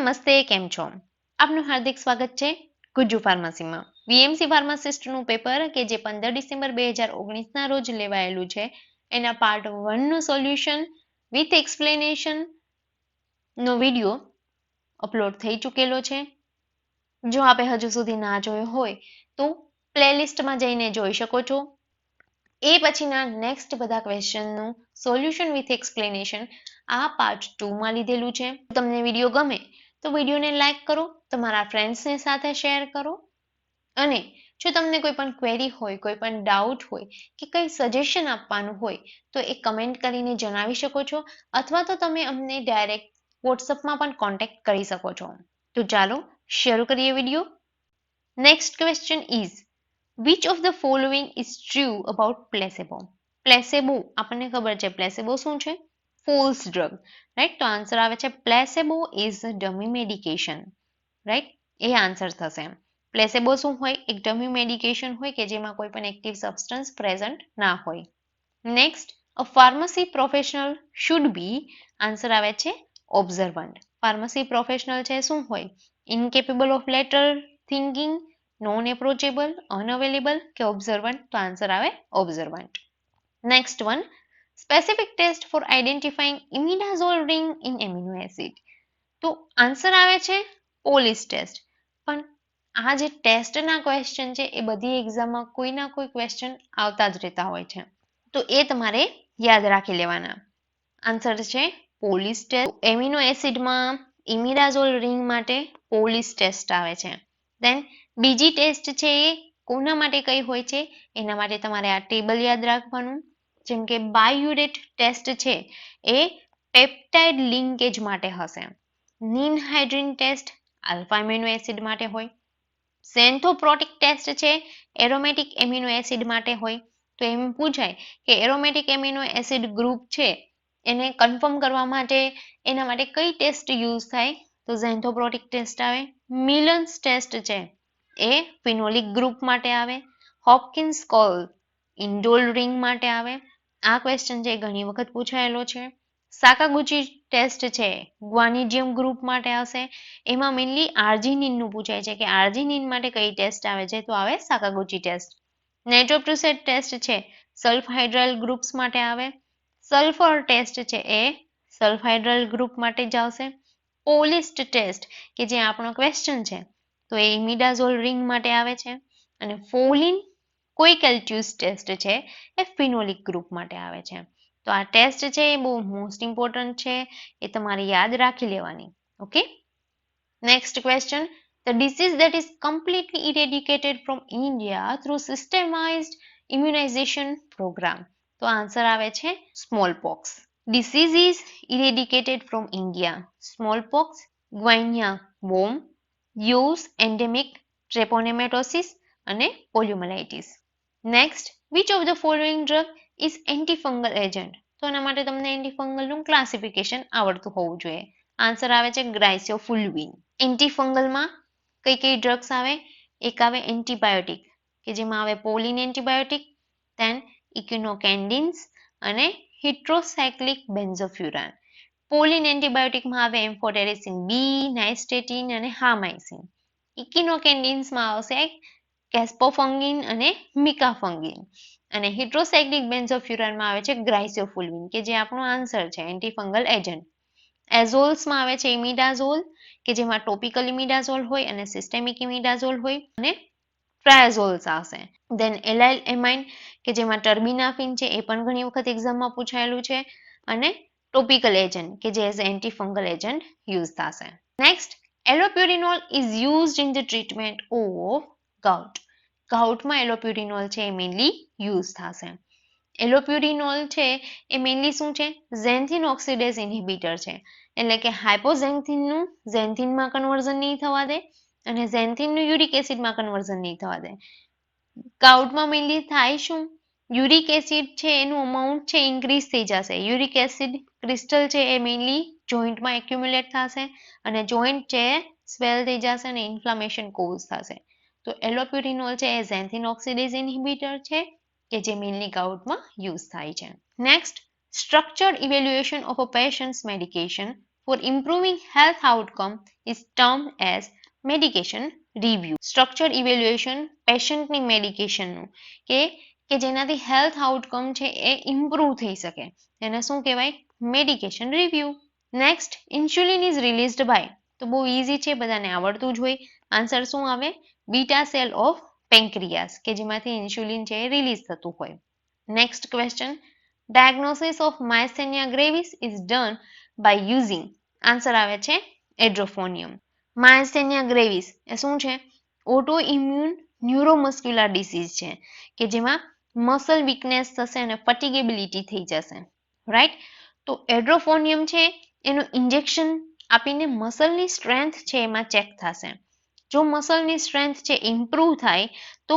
નમસ્તે, કેમ છો? આપનું હાર્દિક સ્વાગત છે ગુજ્જુ ફાર્મસીમાં. વીએમસી ફાર્માસિસ્ટનું પેપર કે જે 15 ડિસેમ્બર 2019ના રોજ લેવાયેલું છે એના પાર્ટ 1 નું સોલ્યુશન વિથ એક્સપ્લેનેશન નો વિડિયો અપલોડ થઈ ચૂકેલો છે. જો આપે હજુ સુધી ના જોયો હોય તો પ્લેલિસ્ટમાં જઈને જોઈ શકો છો. એ પછીના નેક્સ્ટ બધા ક્વેશ્ચનનું સોલ્યુશન વિથ એક્સપ્લેનેશન આ પાર્ટ 2 માં લીધેલું છે. તમને વિડીયો ગમે તો વિડીયોને લાઈક કરો, તમારા ફ્રેન્ડ્સને સાથે શેર કરો અને જો તમને કોઈ પણ ક્વેરી હોય, કોઈ પણ ડાઉટ હોય કે કંઈ સજેશન આપવાનું હોય તો એ કમેન્ટ કરીને જણાવી શકો છો અથવા તો તમે અમને ડાયરેક્ટ વોટ્સઅપમાં પણ કોન્ટેક્ટ કરી શકો છો. તો ચાલો શરૂ કરીએ video. Next question is which of the following is true about placebo? Placebo આપણને ખબર છે placebo શું છે? False drug, right? તો આન્સર આવે છે placebo is a dummy medication, right? A answer થશે. પ્લેસેબો શું હોય? એક ડમી મેડિકેશન હોય કે જેમાં કોઈ પણ એક્ટિવ સબસ્ટન્સ પ્રેઝન્ટ ના હોય. Next, a pharmacy professional should be, answer આવે છે ઓબ્ઝર્વન્ટ. ફાર્મસી પ્રોફેશનલ છે શું હોય? Incapable of lateral thinking, non approachable, unavailable કે ઓબ્ઝર્વન્ટ? તો આન્સર આવે observant. Next one, specific test for identifying imidazole ring in amino acid. તો answer આવે છે પોલીસ ટેસ્ટ. પણ આ જે ટેસ્ટના ક્વેશ્ચન છે એ બધી એક્ઝામમાં કોઈના કોઈ ક્વેશ્ચન આવતા જ રહેતા હોય છે, તો એ તમારે યાદ રાખી લેવાના. આન્સર છે પોલીસ ટેસ્ટ. એમિનો એસિડમાં ઇમિડાઝોલ રિંગ માટે પોલીસ ટેસ્ટ આવે છે. દેન બીજી ટેસ્ટ છે એ કોના માટે કઈ હોય છે એના માટે તમારે આ ટેબલ યાદ રાખવાનું. જેમ કે બાયુરેટ ટેસ્ટ છે એ પેપ્ટાઇડ લિંકેજ માટે હશે. નિનહાઇડ્રીન ટેસ્ટ આલ્ફા એમિનો એસિડ માટે હોય. સેન્થોપ્રોટિક ટેસ્ટ છે એરોમેટિક એમિનો એસિડ માટે હોય. તો એમ પૂછાય કે એરોમેટિક એમિનો એસિડ ગ્રુપ છે એને કન્ફર્મ કરવા માટે એના માટે કઈ ટેસ્ટ યુઝ થાય? તો ઝેન્થોપ્રોટિક ટેસ્ટ આવે. મિલન્સ ટેસ્ટ છે એ ફિનોલિક ગ્રુપ માટે આવે. હોપકિન્સ કોલ ઇન્ડોલ રિંગ માટે આવે. આ ક્વેશ્ચન છે ઘણી વખત પૂછાયેલો છે. સાકાગુચી ટેસ્ટ છે ગ્વાનિડિયમ ગ્રુપ માટે આવશે. એમાં મેઇનલી આર્જિનિનનું પૂછાય છે કે આર્જિનિન માટે કઈ ટેસ્ટ આવે છે? તો આવે સાકાગુચી ટેસ્ટ. નાઇટ્રોપ્રુસેટ ટેસ્ટ છે સલ્ફહાઇડ્રાઇલ ગ્રુપ્સ માટે આવે. સલ્ફર ટેસ્ટ છે એ સલ્ફહાઇડ્રાઇલ ગ્રુપ માટે જ આવશે. પોલિસ્ટ ટેસ્ટ કે જે આપણો ક્વેશ્ચન છે તો એ ઇમિડાઝોલ રિંગ માટે આવે છે. અને ફોલિન કોઇકેલ્ટ્યુસ ટેસ્ટ છે એ ફિનોલિક ગ્રુપ માટે આવે છે. તો આ ટેસ્ટ છે એ બહુ મોસ્ટ ઇમ્પોર્ટન્ટ છે, એ તમારે યાદ રાખી લેવાની. Okay. Next question, the disease that is completely eradicated from India through systemized immunization program. તો આન્સર આવે છે સ્મોલપોક્સ. Disease is eradicated from India. Smallpox, guinea worm, use endemic treponematosis અને poliomyelitis. Next, which of the following drug is antifungal agent? તો એના માટે તમને એન્ટીફંગલનું classification આવડતું હોવું જોઈએ. આન્સર આવે છે ગ્રાઇસોફુલ્વિન. એન્ટીફંગલમાં કઈ કઈ ડ્રગ્સ આવે? એક આવે એન્ટીબાયોટિક કે જેમાં આવે પોલિન એન્ટીબાયોટિક, ધેન ઇક્વિનોકેન્ડિન્સ અને હિટ્રોસાયક્લિક બેન્ઝોફ્યુરાન. પોલિન એન્ટીબાયોટિકમાં આવે એમ્ફોટેરિસિન બી, નાઇસ્ટેટિન અને હામાઇસિન. ઇક્વિનોકેન્ડિન્સમાં આવશે કેસ્પોફંગિન અને મિકાફંગિન. અને હિટ્રોસાયક્લિક બેન્ઝોફ્યુરાનમાં આવે છે ગ્રાઇસોફુલ્વિન કે જે આપણો આન્સર છે એન્ટીફંગલ એજન્ટ. એઝોલ્સમાં આવે છે ઇમિડાઝોલ કે જેમાં ટોપિકલ ઇમિડાઝોલ હોય અને સિસ્ટેમિક ઇમિડાઝોલ હોય. અને ટ્રાયાઝોલ્સ આવશે. દેન એલાઇલ એમાઇન કે જેમાં ટર્બિનાફિન છે એ પણ ઘણી વખત એક્ઝામમાં પૂછાયેલું છે. અને ટોપિકલ એજન્ટ કે જે એઝ એન્ટીફંગલ એજન્ટ યુઝ થશે. Next, allopurinol is used in the treatment of gout. ગાઉટમાં એલોપ્યુરિનોલ છે એ મેઇનલી યુઝ થશે. એલોપ્યુરિનોલ છે એ મેઇનલી શું છે? ઝેન્થિન ઓક્સિડેઝ ઇન્હિબિટર છે. એટલે કે હાઇપોઝેન્થિનનું ઝેન્થિનમાં કન્વર્ઝન નહીં થવા દે અને ઝેન્થિનનું યુરિક એસિડમાં કન્વર્ઝન નહીં થવા દે. ગાઉટમાં મેઇનલી થાય શું? યુરિક એસિડ છે એનું અમાઉન્ટ છે ઇન્ક્રીઝ થઈ જશે. યુરિક એસિડ ક્રિસ્ટલ છે એ મેઇનલી જોઈન્ટમાં એક્યુમ્યુલેટ થશે અને જોઈન્ટ છે સ્વેલ થઈ જશે અને ઇન્ફ્લામેશન કોઝ થશે. તો એલોપ્યુરિનોલ છે એ ઝેન્થિન ઓક્સિડેઝ ઇન્હિબિટર છે કે જે મેઇનલી ગાઉટમાં યુઝ થાય છે. Next, structured evaluation of a patients medication for improving health outcome is termed as medication review. Structured evaluation પેશન્ટની મેડિકેશનનું કે જેનાથી હેલ્થ આઉટકમ છે એ ઇમ્પ્રૂવ થઈ શકે એને શું કહેવાય medication review. Next insulin is released by તો બહુ ઇઝી છે બધાને આવડતું જ હોય. આન્સર શું આવે બીટા સેલ ઓફ પેન્ક્રિયાસ કે જેમાંથી ઇન્સ્યુલિન છે એ રિલીઝ થતું હોય. Next question diagnosis of myasthenia gravis is done by using answer આવે છે એડ્રોફોનિયમ. માયસ્થેનિયા ગ્રેવિસ એ શું છે ઓટો ઇમ્યુન ન્યુરોમસ્ક્યુલર ડિસીઝ છે કે જેમાં મસલ વીકનેસ થશે અને ફટિગેબિલિટી થઈ જશે રાઈટ. તો એડ્રોફોનિયમ છે એનું ઇન્જેક્શન આપીને મસલની સ્ટ્રેન્થ છે એમાં ચેક થશે. જો મસલની સ્ટ્રેન્થ છે ઇમ્પ્રૂવ થાય તો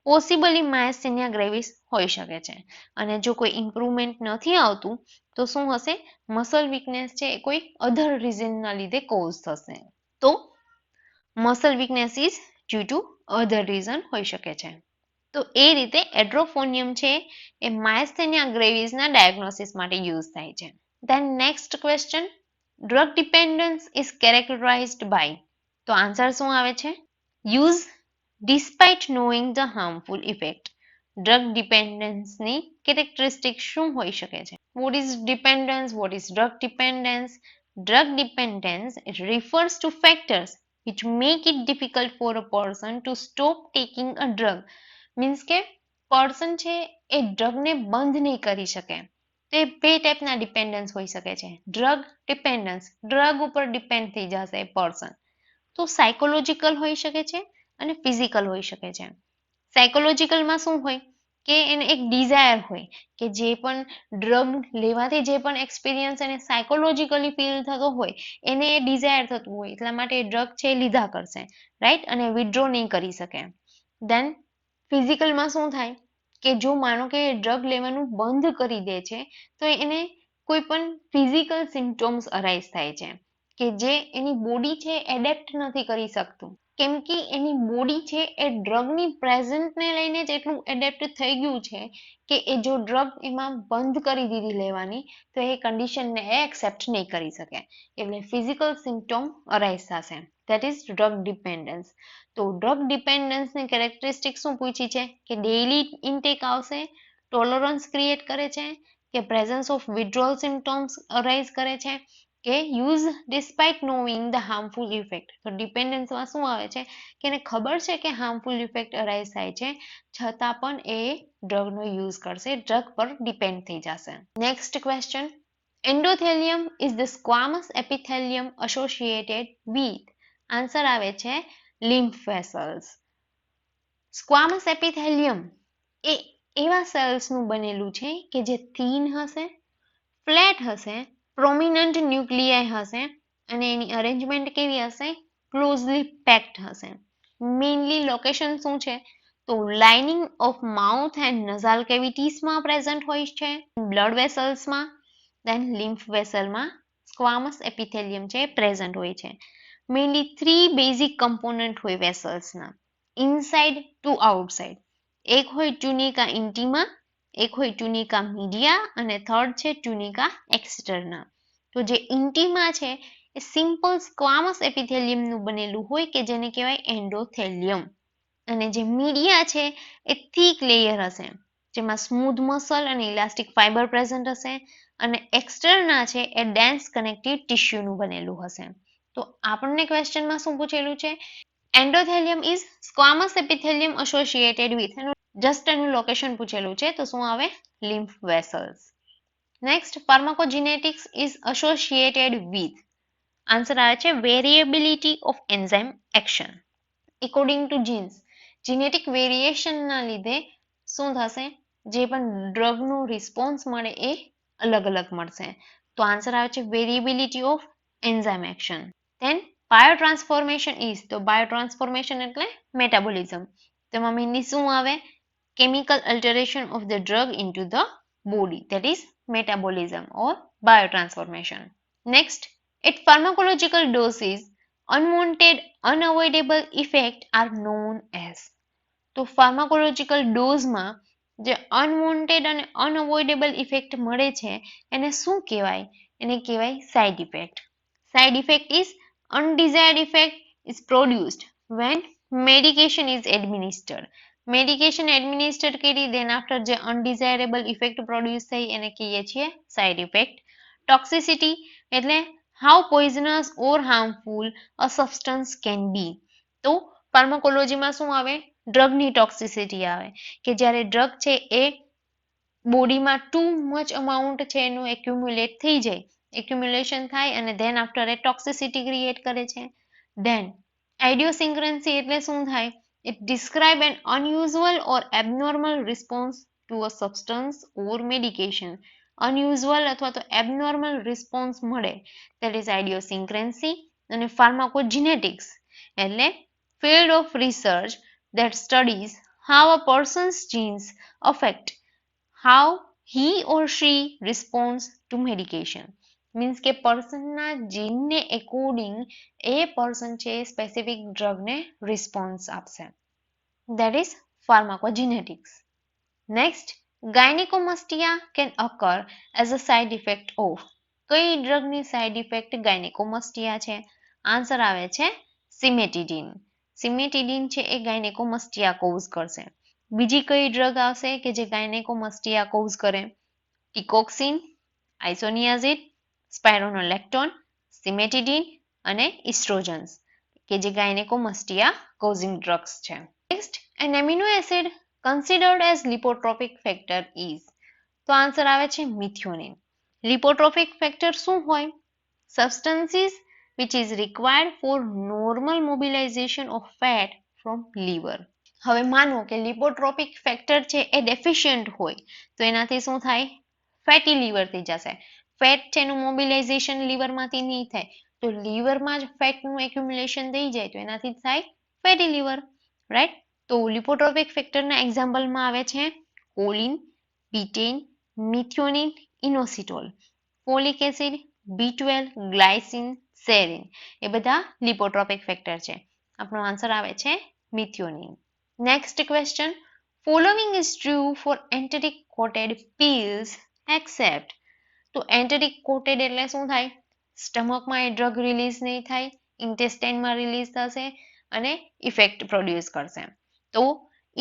પોસિબલી માયસ્થેનિયા ગ્રેવિસ હોઈ શકે છે અને જો કોઈ ઇમ્પ્રુવમેન્ટ નથી આવતું તો શું હશે મસલ વીકનેસ છે એ કોઈ અધર રીઝનના લીધે કોઝ થશે. તો muscle weakness is due to other reason હોઈ શકે છે. તો એ રીતે એડ્રોફોનિયમ છે એ માયસ્થેનિયા ગ્રેવિસના ડાયગ્નોસિસ માટે યુઝ થાય છે. Then next question drug dependence is characterised by તો આન્સર શું આવે છે use despite knowing the harmful effect. Drug ડિપેન્ડન્સની કેરેક્ટરિસ્ટિક શું હોઈ શકે છે? What is dependence? What is drug dependence? Drug dependence refers to factors which make it difficult for a person to stop taking a drug. Means કે person છે એ ડ્રગને બંધ નહીં કરી શકે. તે બે ટાઈપના ડિપેન્ડન્સ હોઈ શકે છે. ડ્રગ ડિપેન્ડન્સ ડ્રગ ઉપર ડિપેન્ડ થઈ જશે એ પર્સન. તો સાયકોલોજીકલ હોઈ શકે છે અને ફિઝિકલ હોઈ શકે છે. સાયકોલોજીકલમાં શું હોય કે એને એક ડિઝાયર હોય કે જે પણ ડ્રગ લેવાથી જે પણ એક્સપિરિયન્સ એને સાયકોલોજીકલી ફીલ થતો હોય એને એ ડિઝાયર થતું હોય એટલા માટે એ ડ્રગ છે લીધા કરશે રાઈટ અને વિથડ્રો નહીં કરી શકે. દેન ફિઝિકલમાં શું થાય કે જો માનો કે ડ્રગ લેવાનું બંધ કરી દે છે તો એને કોઈ પણ ફિઝિકલ સિમ્પટોમ્સ અરાઇઝ થાય છે કે જે એની બોડી છે એડેપ્ટ નથી કરી શકતું કેમ કે એની બોડી છે એ ડ્રગની પ્રેઝન્ટને લઈને જ એટલું એડેપ્ટ થઈ ગયું છે કે એ જો ડ્રગ એમાં બંધ કરી દીધી લેવાની તો એ કન્ડિશનને એ એક્સેપ્ટ નહીં કરી શકે એટલે ફિઝિકલ સિમ્પટોમ અરાઇઝ થશે ધેટ ઇઝ ડ્રગ ડિપેન્ડન્સ. તો ડ્રગ ડિપેન્ડન્સની કેરેક્ટરિસ્ટિક શું પૂછી છે કે ડેઇલી ઇન્ટેક આવશે ટોલરન્સ ક્રિએટ કરે છે કે presence of withdrawal symptoms arise કરે છે કે use despite knowing the harmful effect. તો ડિપેન્ડન્સમાં શું આવે છે કે એને ખબર છે કે હાર્મફુલ ઇફેક્ટ અરાઇઝ થાય છે છતાં પણ એ ડ્રગનો યુઝ કરશે ડ્રગ પર ડિપેન્ડ થઈ જશે. Next question endothelium is the squamous epithelium associated with answer આવે છે લિમ્ફ વેસલ્સ. સ્ક્વામસ એપિથેલિયમ એ એવા સેલ્સનું બનેલું છે કે જે થીન હશે ફ્લેટ હશે પ્રોમિનન્ટ ન્યુક્લિયાઈ હશે અને એની અરેન્જમેન્ટ કેવી હશે ક્લોઝલી પેક્ડ હશે. મેઇનલી લોકેશન શું છે તો lining of mouth and nasal કેવિટીસમાં પ્રેઝન્ટ હોય છે બ્લડ વેસલ્સમાં દેન લિમ્ફ વેસલમાં સ્ક્વામસ એપિથેલિયમ છે પ્રેઝન્ટ હોય છે. મેઇનલી 3 બેઝિક કમ્પોનન્ટ હોય વેસલ્સના ઇનસાઇડ ટુ આઉટસાઇડ. એક હોય ટ્યુનિકા ઇન્ટીમા એક હોય ટ્યુનિકા મીડિયા અને થર્ડ છે ટ્યુનિકા એક્સટર્ના. તો જે ઇન્ટીમા છે એ સિમ્પલ સ્ક્વામસ એપિથેલિયમનું બનેલું હોય કે જેને કહેવાય એન્ડોથેલિયમ અને જે મીડિયા છે એ થીક લેયર હશે જેમાં સ્મૂથ મસલ અને ઇલાસ્ટિક ફાઇબર પ્રેઝન્ટ હશે અને એક્સટર્ના છે એ ડેન્સ કનેક્ટિવ ટિશ્યુનું બનેલું હશે. તો આપણને ક્વેશ્ચનમાં શું પૂછેલું છે endothelium is squamous epithelium associated with just એનું લોકેશન પૂછેલું છે તો શું આવે lymph vessels. Next pharmacogenetics is associated with answer આવે છે variability of enzyme action. According to genes genetic વેરિએશનના લીધે શું થશે જે પણ ડ્રગનું રિસ્પોન્સ મળે એ અલગ અલગ મળશે તો આન્સર આવે છે variability of enzyme action. Then biotransformation is તો બાયોટ્રાન્સફોર્મેશન એટલે મેટાબોલિઝમ. તેમાં મેઇનલી શું આવે chemical alteration of the drug into the body that is metabolism or biotransformation. Next, at pharmacological doses unwanted unavoidable effect are known as તો pharmacological dose માં જે unwanted અને unavoidable effect મળે છે એને શું કહેવાય એને કહેવાય side effect. Side effect is undesired effect is produced when medication is administered. Medication administered કરી then after જે undesirable effect produce થઈ એને કહીએ છીએ side effect. Toxicity એટલે how poisonous or harmful a substance can be. તો ફાર્માકોલોજીમાં શું આવે? ડ્રગની ટોક્સિસિટી આવે કે જ્યારે ડ્રગ છે એ બોડીમાં ટુ મચ અમાઉન્ટ છે એનું એક્યુમ્યુલેટ થઈ જાય, એક્યુમ્યુલેશન થાય અને ધેન આફ્ટર એ ટોક્સિસિટી ક્રિએટ કરે છે. ધેન આઇડિયોસિન્ક્રન્સી એટલે શું થાય? It describe an unusual or abnormal response to a substance or medication. Unusual અથવા તો abnormal response મળે that is idiosyncrasy. અને pharmacogenetics એટલે field of research that studies how a person's genes affect how he or she responds to medication. Means કે પર્સનના જીનને according એ person છે specific ડ્રગને response આપશે. That is pharmacogenetics. Next, gynecomastia can occur as a side effect of. કઈ ડ્રગની side effect ગાયનેકોમસ્ટિયા છે? Answer આવે છે સિમેટિડિન. સિમેટિડિન છે એ ગાયનેકોમસ્ટિયા cause કરશે. બીજી કઈ ડ્રગ આવશે કે જે ગાયનેકોમસ્ટિયા કોઝ કરે? ટિકોક્સિન, આઇસોનિયાઝિડ, સ્પાયરોનોલેક્ટોન, સિમેટિડિન અને ઇસ્ટ્રોજન્સ કે જે ગાયનેકોમસ્ટિયા કોઝિંગ ડ્રગ્સ છે. Next, an amino acid considered as lipotropic factor is. તો આન્સર આવે છે મિથિયોનિન. લિપોટ્રોપિક ફેક્ટર શું હોય? Substances which is required for normal mobilization of fat from liver. હવે માનો કે લિપોટ્રોપિક ફેક્ટર છે એ ડેફિશિયન્ટ હોય તો એનાથી શું થાય? ફેટી લીવર થઈ જશે. ફેટ છે એનું મોબિલાઇઝેશન લીવરમાંથી નહીં થાય તો લીવરમાં જ ફેટનું એક્યુમ્યુલેશન થઈ જાય તો એનાથી થાય ફેટી લીવર, રાઈટ? તો લિપોટ્રોપિક ફેક્ટરના એક્ઝામ્પલમાં આવે છે choline, betaine, methionine, inositol, folic acid, B12, glycine, serine એ બધા લિપોટ્રોપિક ફેક્ટર છે. આપણો આન્સર આવે છે methionine. Next question. Following is true for enteric coated pills except. તો enteric coated એટલે શું થાય? સ્ટમકમાં એ ડ્રગ રિલીઝ નહીં થાય, ઇન્ટેસ્ટાઇનમાં રિલીઝ થશે અને ઇફેક્ટ પ્રોડ્યુસ કરશે. તો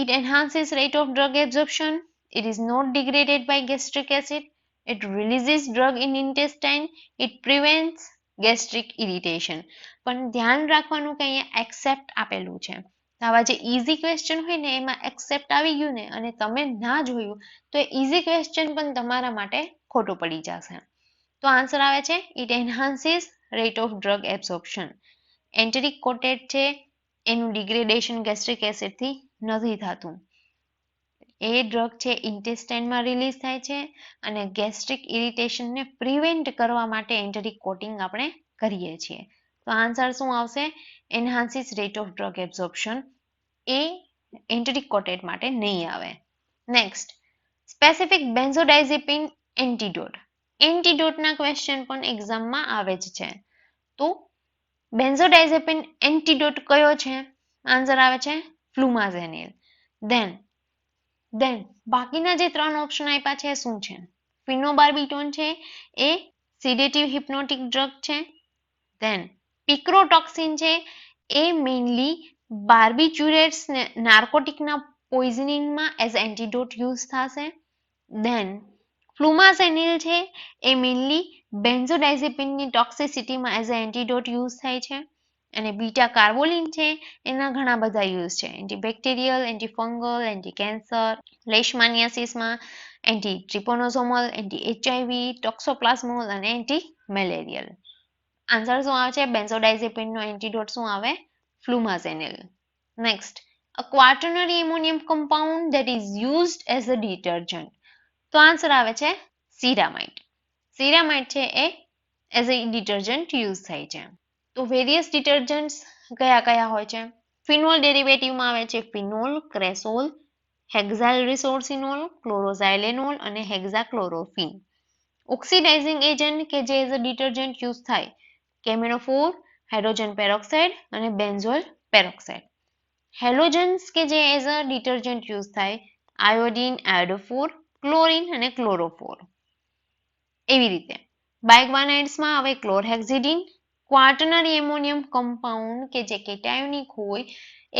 it enhances rate of drug absorption, it is not degraded by gastric acid, it releases drug in intestine, it prevents gastric irritation. પણ ધ્યાન રાખવાનું કે અહીંયા એક્સેપ્ટ આપેલું છે. આવા જે ઇઝી ક્વેશ્ચન હોય ને એમાં એક્સેપ્ટ આવી ગયું ને અને તમે ના જોયું તો એ ઇઝી ક્વેશ્ચન પણ તમારા માટે ખોટું પડી જશે. તો આન્સર આવે છે it enhances rate of drug absorption. Enteric coated છે એનું ડિગ્રેડેશન ગેસ્ટ્રિક એસિડથી નથી થતું. એ ડ્રગ છે ઇન્ટેસ્ટાઇનમાં રિલીઝ થાય છે અને ગેસ્ટ્રિક ઇરિટેશનને પ્રિવેન્ટ કરવા માટે એન્ટેરિક કોટિંગ આપણે કરીએ છીએ. તો આન્સર શું આવશે? Enhances rate of drug absorption. એ એન્ટેરિક કોટેડ માટે નહીં આવે. Next, specific benzodiazepine antidote. એન્ટીડોટના ક્વેશ્ચન પણ એક્ઝામમાં આવે જ છે. તો બેન્ઝોડાઇઝેપિન એન્ટીડોટ કયો છે? આન્સર આવે છે ફ્લુમાઝેનિલ. ધેન બાકીના જે ત્રણ ઓપ્શન આપ્યા છે શું છે? ફિનોબાર્બિટોન છે એ સિડેટિવ હિપ્નોટિક ડ્રગ છે. ધેન પિક્રોટોક્સિન છે એ મેઇનલી બાર્બિચ્યુરેટ્સ નાર્કોટિકના પોઈઝનિંગમાં એઝ એન્ટીડોટ યુઝ થશે. ધેન ફ્લુમાઝેનિલ છે એ મેઇનલી બેન્ઝોડાઇઝેપિનની ટોક્સિસિટીમાં એઝ એન્ટીડોટ યુઝ થાય છે. અને બીટા કાર્બોલિન છે એના ઘણા બધા યુઝ છે, એન્ટીબેક્ટેરિયલ, એન્ટીફંગલ, એન્ટી કેન્સર, લેશમાનિયાસિસમાં, anti trypanosomal, anti HIV, toxoplasmal અને એન્ટી મેલેરિયલ. આન્સર શું આવે છે? બેન્ઝોડાઇઝેપિનનો એન્ટીડોટ શું આવે? Flumazenil. Next, a quaternary ammonium compound that is used as a detergent. તો આન્સર આવે છે સિરામાઇડ. સિરામાઇડ છે એ એઝ અ ડિટર્જન્ટ યુઝ થાય છે. તો વેરિયસ ડિટર્જન્ટ્સ કયા કયા હોય છે? ફિનોલ ડેરિવેટિવમાં આવે છે ફિનોલ, ક્રેસોલ, હેક્ઝાઇલ રિસોર્સિનોલ, ક્લોરોઝાઇલેનોલ અને હેક્ઝાક્લોરોફિન. ઓક્સિડાઇઝિંગ એજન્ટ કે જે એઝ અ ડિટર્જન્ટ યુઝ થાય કેમેનોફોર, હાઇડ્રોજન પેરોક્સાઇડ અને બેન્ઝોઇલ પેરોક્સાઇડ. હેલોજન્સ કે જે એઝ અ ડિટર્જન્ટ યુઝ થાય આયોડિન, આયોડોફોર, ક્લોરિન અને ક્લોરોફોર. એવી રીતે બાયગ્વાનાઇડ્સમાં આવે ક્લોરહેક્ઝિડિન, ક્વાટર્નરી એમોનિયમ કમ્પાઉન્ડ કે જે કેટાયોનિક હોય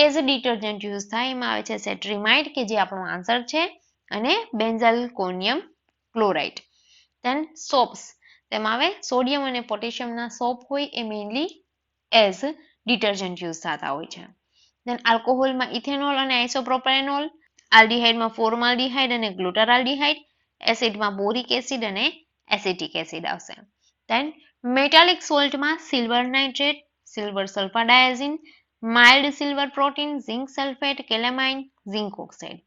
એઝ અ ડિટર્જન્ટ યુઝ થાય. એમાં આવે છે સેટ્રીમાઇડ કે જે આપણો આન્સર છે, અને બેન્ઝાલ્કોનિયમ ક્લોરાઇડ. ધેન સોપ્સ, તેમાં આવે સોડિયમ અને પોટેશિયમના સોપ હોય એ મેઇનલી એઝ ડિટર્જન્ટ યુઝ થતા હોય છે. ધેન આલ્કોહોલમાં ઇથેનોલ અને આઇસોપ્રોપેનોલ, આલ્ડિહાઇડમાં ફોર્માલ્ડિહાઇડ અને ગ્લુટારાલ્ડિહાઇડ, એસિડમાં બોરિક એસિડ અને એસિટિક એસિડ આવશે. ધેન મેટાલિક સોલ્ટમાં silver nitrate, silver sulphur diazine, mild silver protein, zinc sulphate, calamine, zinc oxide.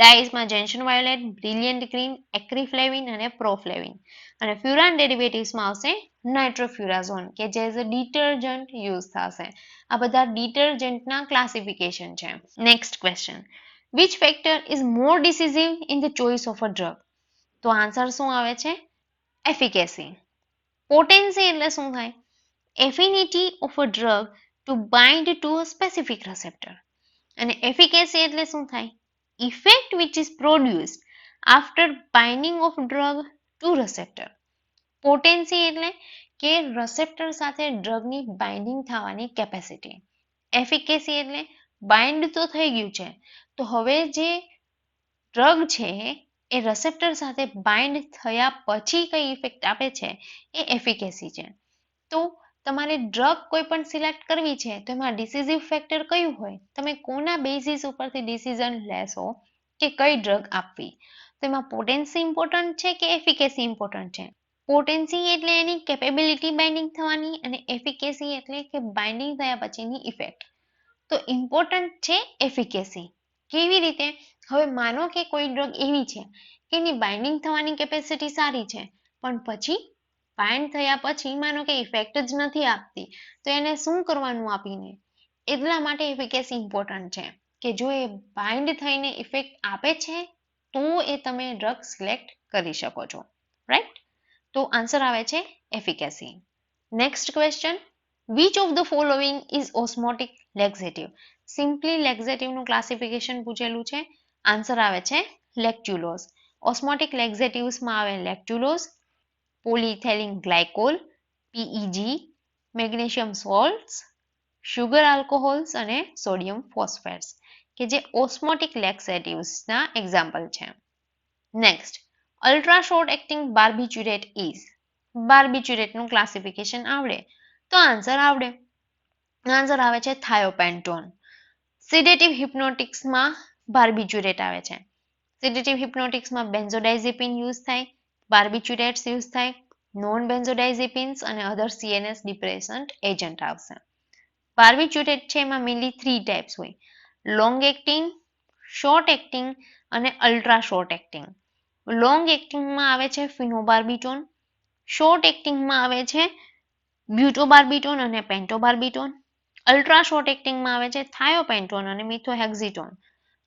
ડાઇઝમાં gentian violet, brilliant green, acriflavine અને પ્રોફ્લેવિન. અને ફ્યુરાન ડેરિવેટિવ્સમાં આવશે નાઇટ્રોફ્યુરાઝોન કે જે એઝ અ ડિટર્જન્ટ યુઝ થશે. આ બધા ડિટર્જન્ટના ક્લાસિફિકેશન છે. Next question, which factor is more decisive in the choice of a drug? તો આન્સર શું આવે છે? એફિકેસી. પોટેન્સી એટલે શું થાય? Affinity of a drug to bind to a specific receptor. અને એફિકેસી એટલે શું થાય? Effect which is produced after binding of drug to receptor. Potency એટલે કે રિસેપ્ટર સાથે ડ્રગની બાઇન્ડિંગ થવાની કેપેસિટી. એફિકેસી એટલે બાઇન્ડ તો થઈ ગયું છે, તો હવે જે ડ્રગ છે એ રિસેપ્ટર સાથે બાઇન્ડ થયા પછી કઈ ઇફેક્ટ આપે છે એ એફિકેસી છે. તો તમારે ડ્રગ કોઈ પણ સિલેક્ટ કરવી છે તો એમાં ડિસિઝિવ ફેક્ટર કયું હોય? તમે કોના બેઝિસ ઉપરથી ડિસિઝન લેશો કે કઈ ડ્રગ આપવી? તો એમાં પોટેન્સી ઇમ્પોર્ટન્ટ છે કે એફિકેસી ઇમ્પોર્ટન્ટ છે? પોટેન્સી એટલે એની કેપેબિલિટી બાઇન્ડિંગ થવાની, અને એફિકેસી એટલે કે બાઇન્ડિંગ થયા પછીની ઇફેક્ટ. તો ઇમ્પોર્ટન્ટ છે એફિકેસી. કેવી રીતે? હવે માનો કે કોઈ ડ્રગ એવી છે કે એની બાઇન્ડિંગ થવાની કેપેસિટી સારી છે, પણ પછી બાઇન્ડ થયા પછી માનો કે ઇફેક્ટ જ નથી આપતી, તો એને શું કરવાનું આપીને? એટલા માટે એફિકેસી ઇમ્પોર્ટન્ટ છે કે જો એ બાઇન્ડ થઈને ઇફેક્ટ આપે છે તો એ તમે ડ્રગ સિલેક્ટ કરી શકો છો. રાઈટ? તો આન્સર આવે છે efficacy. Next question, which of the following is osmotic laxative? Simply લેક્ઝેટિવનું ક્લાસિફિકેશન પૂછેલું છે. આન્સર આવે છે લેક્ચ્યુલોઝ. ઓસ્મોટિક લેક્ઝેટિવ્સમાં આવે lactulose, polyethylene glycol, PEG, magnesium salts, sugar alcohols અને સોડિયમ ફોસ્ફેટ્સ કે જે ઓસ્મોટિક લેક્ઝેટિવ્સના એક્ઝામ્પલ છે. Next, ultra short acting barbiturate is. બાર્બિચ્યુરેટનું ક્લાસિફિકેશન આવડે તો આન્સર આવડે. આન્સર આવે છે થાયોપેન્ટોન. સિડેટિવ હિપ્નોટિક્સમાં બાર્બિચ્યુરેટ આવે છે. સિડેટિવ હિપ્નોટિક્સમાં બેન્ઝોડાઇઝેપિન યુઝ થાય, બાર્બિચ્યુરેટ્સ યુઝ થાય, નોન બેન્ઝોડાઇઝેપિન્સ અને અધર સીએનએસ ડિપ્રેસન્ટ એજન્ટ આવશે. બાર્બિચ્યુરેટ છે એમાં મેનલી 3 ટાઈપ્સ હોય: લોંગ એક્ટિંગ, શોર્ટ એક્ટિંગ અને અલ્ટ્રા શોર્ટ એક્ટિંગ. લોંગ એક્ટિંગમાં આવે છે ફિનોબાર્બિટોન, શોર્ટ એક્ટિંગમાં આવે છે બ્યુટોબાર્બિટોન અને પેન્ટોબાર્બિટોન, અલ્ટ્રા શોર્ટ એક્ટિંગમાં આવે છે થાયોપેન્ટોન અને મિથોહેક્ઝિટોન.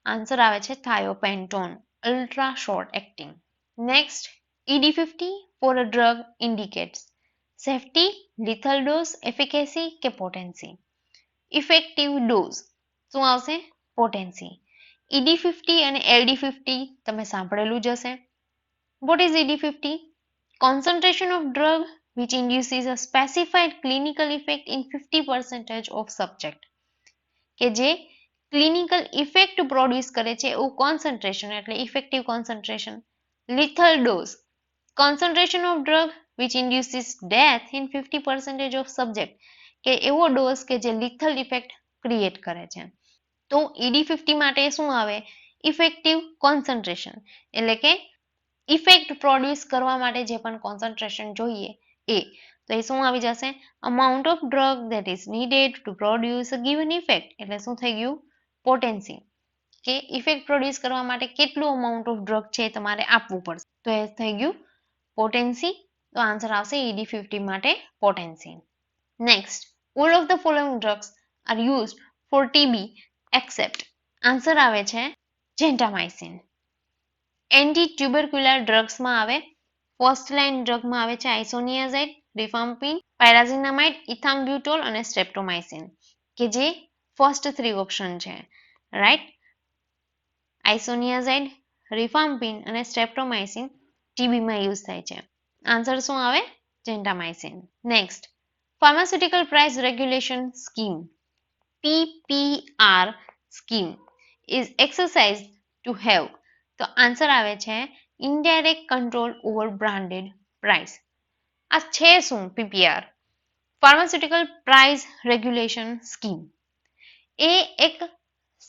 આન્સર આવે છે thiopentone, ultra short acting. Next, ED50 for a drug indicates safety, lethal dose, efficacy કે પોટેન્સી? Effective dose. શું આવશે? પોટેન્સી. ED50 અને LD50 તમે સાંભળેલું જ હશે. What is ED50? Concentration of drug which induces a specified clinical effect in 50% of subject. કે જે ક્લિનિકલ ઇફેક્ટ પ્રોડ્યુસ કરે છે એવું કોન્સન્ટ્રેશન એટલે effective concentration. Lethal dose, concentration of drug which induces death in 50% of subject કે એવો dose કે જે લિથલ ઇફેક્ટ ક્રિએટ કરે છે. તો ED50 માટે શું આવે? ઇફેક્ટિવ કોન્સન્ટ્રેશન એટલે કે ઇફેક્ટ પ્રોડ્યુસ કરવા માટે જે પણ કોન્સન્ટ્રેશન જોઈએ એ. તો એ શું આવી જશે? Amount of drug that is needed to produce a given effect. એટલે શું થઈ ગયું? પોટેન્સી. કે ઇફેક્ટ પ્રોડ્યુસ કરવા માટે કેટલું અમાઉન્ટ ઓફ ડ્રગ છે તમારે આપવું પડશે. તો એ થઈ ગયું પોટેન્સી. તો આન્સર આવશે ED50 માટે potency. Next, all of the following drugs are used for TB except. Answer આવે છે જેન્ટામાઇસિન. એન્ટી ટ્યુબરક્યુલર ડ્રગ્સમાં આવે, ફર્સ્ટ લાઇન ડ્રગમાં આવે છે આઇસોનિયાઝાઇડ, રિફામ્પિન, પાયરાઝિનામાઇડ, ઇથામ્બ્યુટોલ અને સ્ટ્રેપ્ટોમાઇસિન કે જે ફર્સ્ટ 3 ઓપ્શન છે. રાઈટ? આઇસોનિયાઝાઇડ, રિફામ્પિન અને સ્ટ્રેપ્ટોમાઇસિન ટીબીમાં યુઝ થાય છે. આન્સર શું આવે? Gentamicin. Next, Pharmaceutical Price Regulation Scheme PPR scheme is exercised to have. તો આન્સર આવે છે indirect control over branded price. આ છે શું PPR? Pharmaceutical Price Regulation Scheme. એ એક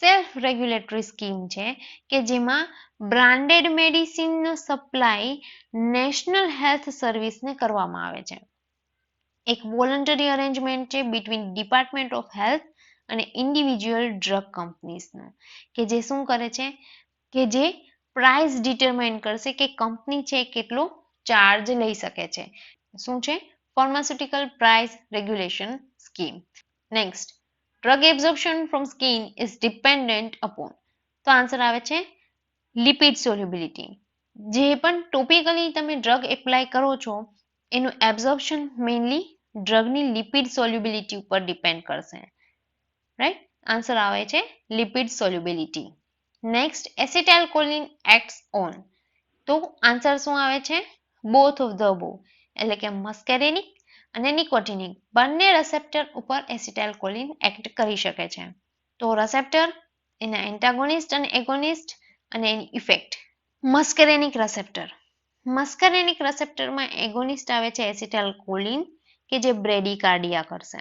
સેલ્ફ રેગ્યુલેટરી સ્કીમ છે કે જેમાં બ્રાન્ડેડ મેડિસિનનો સપ્લાય નેશનલ હેલ્થ સર્વિસને કરવામાં આવે છે. એક વોલન્ટરી અરેન્જમેન્ટ છે બિટવીન ડિપાર્ટમેન્ટ ઓફ હેલ્થ અને ઇન્ડિવિજ્યુઅલ ડ્રગ કંપનીઝનું, કે જે શું કરે છે કે જે પ્રાઇસ ડિટરમાઇન કરશે કે કંપની છે કેટલો ચાર્જ લઈ શકે છે. શું છે? Pharmaceutical price regulation scheme. Next, drug absorption from skin is dependent upon. તો આન્સર આવે છે લિપિડ સોલ્યુબિલિટી. જે પણ ટોપિકલી તમે ડ્રગ એપ્લાય કરો છો એનું એબ્ઝોર્પ્શન મેઇનલી ડ્રગની લિપિડ સોલ્યુબિલિટી ઉપર ડિપેન્ડ કરશે. રાઈટ, આન્સર આવે છે lipid solubility. Next, acetylcholine acts on. તો આન્સર શું આવે છે? બોથ ઓફ ધ અબોવ, એટલે કે મસ્કેરેનિક અને નિકોટિનિક બંને રેસેપ્ટર ઉપર એસિટાઇલકોલિન એક્ટ કરી શકે છે. તો રેસેપ્ટર, એના એન્ટાગોનિસ્ટ અને એગોનિસ્ટ અને એની ઇફેક્ટ. મસ્કેરેનિક રેસેપ્ટર. મસ્કેરેનિક રેસેપ્ટરમાં એગોનિસ્ટ આવે છે એસિટાઇલકોલિન કે જે બ્રેડીકાર્ડિયા કરશે.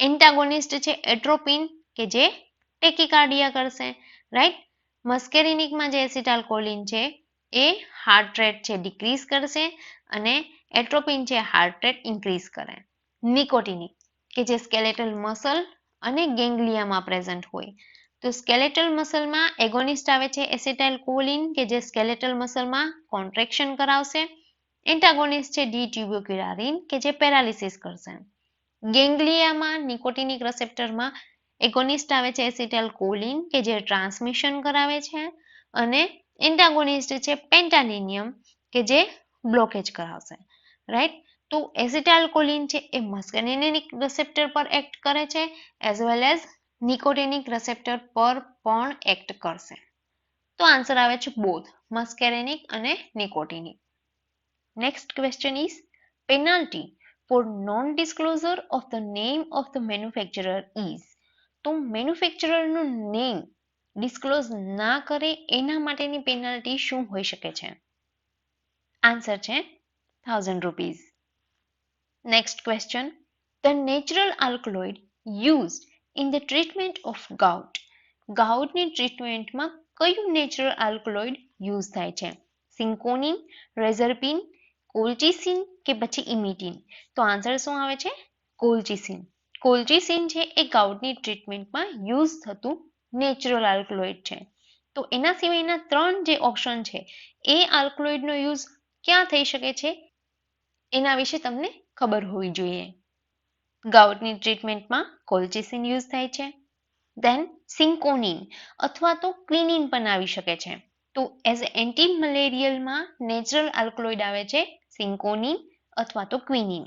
એન્ટાગોનિસ્ટ છે એટ્રોપિન કે જે ટેકીકાર્ડિયા કરશે. રાઈટ, મસ્કેરેનિકમાં જે એસિટાઇલકોલિન છે એ હાર્ટ રેટ છે ડિક્રીઝ કરશે અને એટ્રોપિન છે હાર્ટ રેટ ઇન્ક્રીઝ કરે. નિકોટિનિક કે જે સ્કેલેટલ મસલ અને ગેંગ્લિયામાં પ્રેઝન્ટ હોય. તો સ્કેલેટલ મસલમાં એગોનિસ્ટ આવે છે એસિટાઇલકોલિન કે જે સ્કેલેટલ મસલમાં કોન્ટ્રેક્શન કરાવશે. એન્ટાગોનિસ્ટ છે ડી ટ્યુબ્યુક્યુલારિન કે જે પેરાલિસિસ કરશે. ગેંગ્લિયામાં નિકોટિનિક રેસેપ્ટરમાં એગોનિસ્ટ આવે છે એસિટાઇલકોલિન કે જે ટ્રાન્સમિશન કરાવે છે અને એન્ટાગોનિસ્ટ છે પેન્ટાલિનિયમ કે જે બ્લોકેજ કરાવશે. રાઈટ, તો એસિટાઇલકોલિન છે એ મસ્કેરેનિક રેસેપ્ટર પર એક્ટ કરે છે એઝ વેલ એઝ નિકોટિનિક રેસેપ્ટર પર પણ એક્ટ કરશે. તો આન્સર આવે છે બોથ મસ્કેરેનિક અને nicotinic. Next question is penalty for non-disclosure of the name of the manufacturer is. તો મેન્યુફેક્ચરરનું નેમ ડિસ્ક્લોઝ ના કરે એના માટેની પેનલ્ટી શું હોઈ શકે છે? આન્સર છે ₹1000. Next question, the natural alkaloid used in the treatment of gout. ગાઉટની ટ્રીટમેન્ટમાં કયું નેચરલ આલ્કલોઇડ યુઝ થાય છે? સિન્કોનિન, રેઝરપિન, કોલ્ચિસિન કે પછી ઇમિટિન? તો આન્સર શું આવે છે? કોલ્ચિસિન. કોલ્ચિસિન છે એ ગાઉટની ટ્રીટમેન્ટમાં યુઝ થતું નેચરલ આલ્કલોઇડ છે. તો એના સિવાયના 3 જે ઓપ્શન છે એ આલ્કલોઇડનો યુઝ ક્યાં થઈ શકે છે એના વિશે તમને ખબર હોવી જોઈએ. ગાઉટની ટ્રીટમેન્ટમાં કોલ્ચિસિન યુઝ થાય છે. દેન સિન્કોનિન અથવા તો ક્વિનિન પણ આવી શકે છે. તો એઝ એન્ટી મલેરિયલમાં નેચરલ આલ્કલોઇડ આવે છે સિન્કોનિન અથવા તો ક્વિનિન.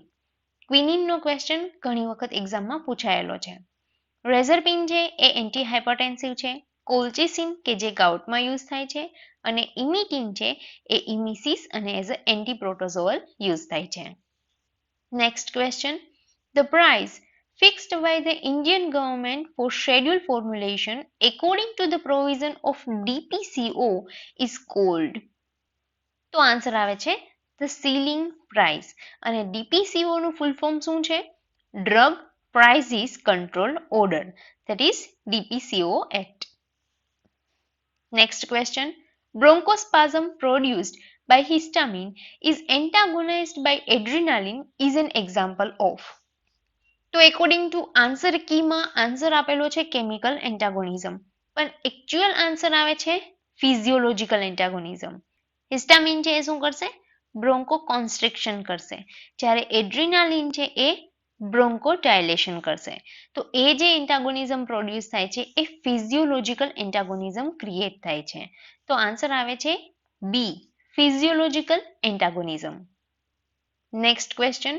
ક્વિનિનનો ક્વેશ્ચન ઘણી વખત એક્ઝામમાં પૂછાયેલો છે. રેઝરપિન છે એ એન્ટી હાઇપરટેન્સિવ છે. કોલ્ચિસિન કે જે ગાઉટમાં યુઝ થાય છે અને ઇમિટિન છે એ ઇમિસિસ અને એઝ અ એન્ટી પ્રોટોઝોઅલ યુઝ થાય છે. Next question, the price fixed by the Indian government for schedule formulation according to the provision of DPCO is called. તો આન્સર આવે છે the ceiling price અને DPCO નું ફૂલ ફોર્મ શું છે? Drug Prices Control Order, that is DPCO Act. Next question, bronchospasm produced by histamine is antagonized by adrenaline is an example of. તો according to answer કીમાં answer આપેલો છે chemical એન્ટાગોનિઝમ, પણ actual answer આવે છે physiological એન્ટાગોનિઝમ. હિસ્ટામિન છે એ શું કરશે? બ્રોન્કો કોન્સ્ટ્રિક્શન કરશે, જ્યારે એડ્રીનાલિન છે એ બ્રોન્કો ડાયલેશન કરશે. તો એ જે એન્ટાગોનિઝમ પ્રોડ્યુસ થાય છે એ ફિઝિયોલોજીકલ એન્ટાગોનિઝમ ક્રિએટ થાય છે. તો આન્સર આવે છે B, physiological antagonism. Next question,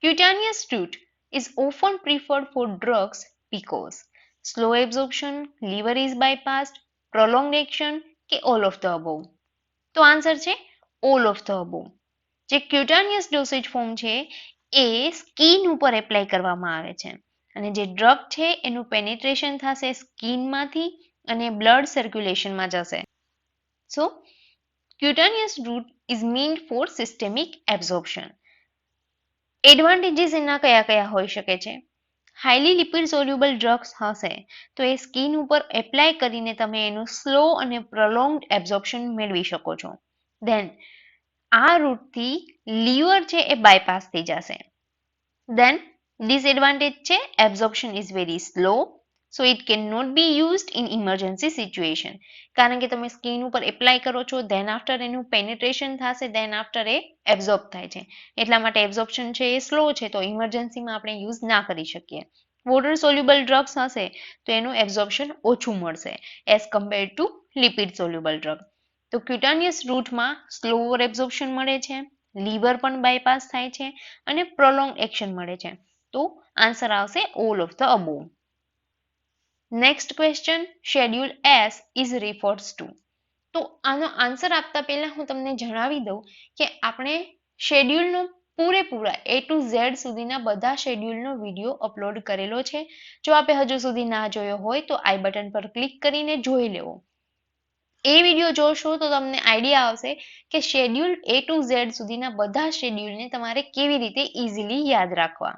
cutaneous route is often preferred for drugs because slow absorption, liver is bypassed, prolonged action કે all of the above? તો આન્સર છે all of the above. જે ક્યુટાનિયસ dosage form છે એ skin ઉપર apply કરવામાં આવે છે અને જે ડ્રગ છે એનું પેનિટ્રેશન થશે સ્કિનમાંથી અને બ્લડ સર્ક્યુલેશનમાં જશે. સો cutaneous route is meant for systemic absorption. Advantages એના કયા કયા હોઈ શકે છે? હાઈલી લિપિડ સોલ્યુબલ ડ્રગ્સ હશે તો એ સ્કિન ઉપર એપ્લાય કરીને તમે એનું સ્લો અને પ્રોલોંગ્ડ એબ્ઝોર્પ્શન મેળવી શકો છો. ધેન આ રૂટથી લીવર છે એ બાયપાસ થઈ જશે. ધેન ડિસએડવાન્ટેજ છે absorption is very slow, so it can not be used in emergency situation. કારણ કે તમે સ્કિન ઉપર એપ્લાય કરો છો, ધેન આફ્ટર એનું પેનિટ્રેશન થશે, ધેન આફ્ટર એ એબ્ઝોર્બ થાય છે. એટલા માટે એબ્ઝોર્પ્શન છે એ સ્લો છે, તો ઇમરજન્સીમાં આપણે યુઝ ના કરી શકીએ. વોટર સોલ્યુબલ ડ્રગ્સ હશે તો એનું એબ્ઝોર્પ્શન ઓછું મળશે as compare to lipid soluble drug. તો ક્યુટાનિયસ રૂટમાં સ્લોવર એબ્ઝોર્પ્શન મળે છે, લીવર પણ બાયપાસ થાય છે અને પ્રોલોંગ એક્શન મળે છે. તો આન્સર આવશે all of the above. Next question, schedule S is refers two. તો આનો આન્સર આપતા પહેલા હું તમને જણાવી દઉં કે આપણે શેડ્યુલનો પૂરેપૂરા A to Z સુધીના બધા શેડ્યુલનો વિડીયો અપલોડ કરેલો છે. જો આપે હજુ સુધી ના જોયો હોય તો આઈ બટન પર ક્લિક કરીને જોઈ લેવો. એ વિડીયો જોશો તો તમને આઈડિયા આવશે કે શેડ્યુલ A to Z સુધીના બધા શેડ્યુલને તમારે કેવી રીતે ઇઝીલી યાદ રાખવા.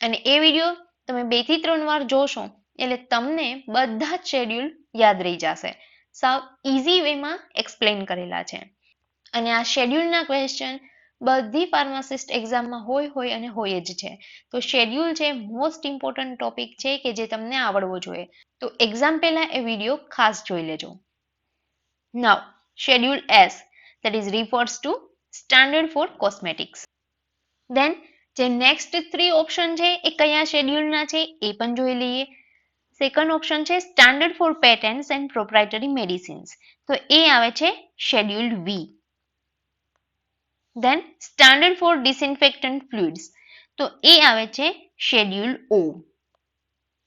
અને એ વિડીયો તમે 2 થી 3 વાર જોશો એટલે તમને બધા જ શેડ્યુલ યાદ રહી જશે. સાવ ઇઝી વેમાં એક્સપ્લેન કરેલા છે. અને આ શેડ્યુલના ક્વેશ્ચન બધી ફાર્માસિસ્ટ એક્ઝામમાં હોય અને હોય જ છે. તો શેડ્યુલ છે મોસ્ટ ઇમ્પોર્ટન્ટ ટોપિક છે કે જે તમને આવડવો જોઈએ. તો એક્ઝામ પહેલા એ વિડીયો ખાસ જોઈ લેજો. Now schedule S, that is refers to standard for cosmetics. Then જે નેક્સ્ટ 3 ઓપ્શન છે એ કયા શેડ્યુલના છે એ પણ જોઈ લઈએ. સેકન્ડ ઓપ્શન છે standard for patents and proprietary medicines, તો એ આવે છે schedule V. Then standard for disinfectant fluids, તો એ આવે છે schedule O.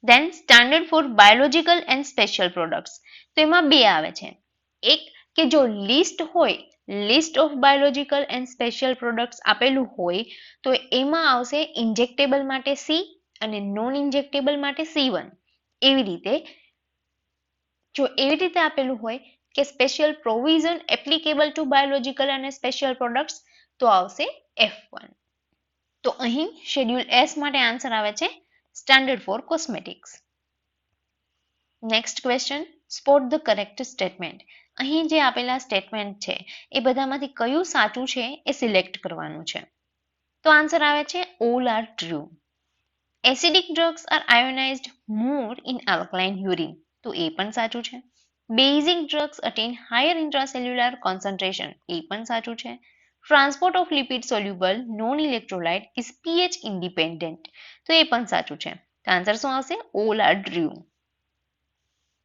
Then standard for biological and special products, તો એમાં બે આવે છે. એક કે જો લિસ્ટ હોય, list of biological and special products આપેલું હોય તો એમાં આવશે ઇન્જેક્ટેબલ માટે સી અને નોન ઇન્જેક્ટેબલ માટે C1. એવી રીતે જો એવી રીતે આપેલું હોય કે special provision applicable to biological અને સ્પેશિયલ પ્રોડક્ટ્સ તો આવશે F1. તો અહીં શેડ્યુલ એસ માટે આન્સર આવે છે standard for cosmetics. Next question, spot the correct statement. અહીં જે આપેલા સ્ટેટમેન્ટ છે એ બધામાંથી કયું સાચું છે એ સિલેક્ટ કરવાનું છે. તો આન્સર આવે છે all are true. Acidic drugs are ionised more in alkaline urine, તો એ પણ સાચું છે. Basic drugs attain higher intracellular concentration, એ પણ સાચું છે. Transport of lipid soluble non electrolyte is pH independent, તો એ પણ સાચું છે. તો આન્સર શું આવશે? All are true.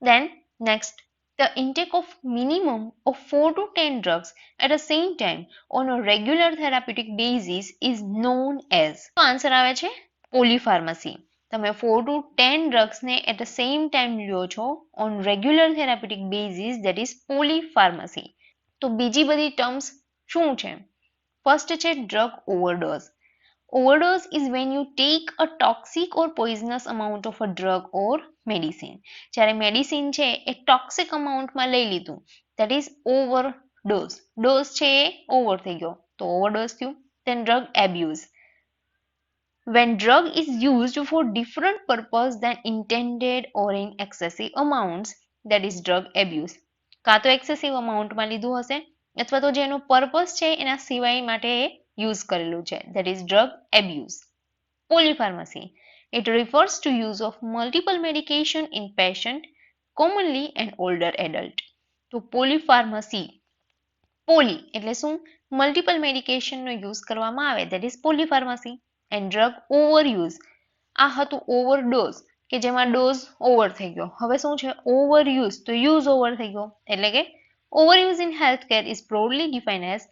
Then next, the intake of minimum of 4 to 10 drugs at the same time on a regular therapeutic basis is known as. તો answer આવે છે પોલીફાર્મસી. તમે 4 to 10 drugs ને at the same time લ્યો છો on regular therapeutic basis, that is polypharmacy. તો બીજી બધી ટર્મ્સ શું છે? ફર્સ્ટ છે drug overdose. Overdose is when you take a toxic or poisonous amount of a drug or medicine. જ્યારે મેડિસિન છે એ ટોક્સિક અમાઉન્ટમાં લઈ લીધું, that is overdose. ડોઝ છે એ ઓવર થઈ ગયો તો ઓવરડોઝ થયું. Then drug abuse. When drug is used for different purpose than intended or in excessive amounts, that is drug abuse. કાં તો એક્સેસિવ અમાઉન્ટમાં લીધું હશે અથવા તો જેનો પર્પસ છે એના સિવાય માટે એ યુઝ કરેલું છે, that is drug abuse. Polypharmacy. It refers to use of multiple medication in patient, commonly an older adult. તો polypharmacy, પોલી એટલે શું? મલ્ટિપલ મેડિકેશનનો યુઝ કરવામાં આવે, that is polypharmacy. And drug overuse, આ હતું ઓવરડોઝ કે જેમાં ડોઝ ઓવર થઈ ગયો. હવે શું છે? ઓવરયુઝ, તો યુઝ ઓવર થઈ ગયો. એટલે કે overuse in healthcare is broadly defined as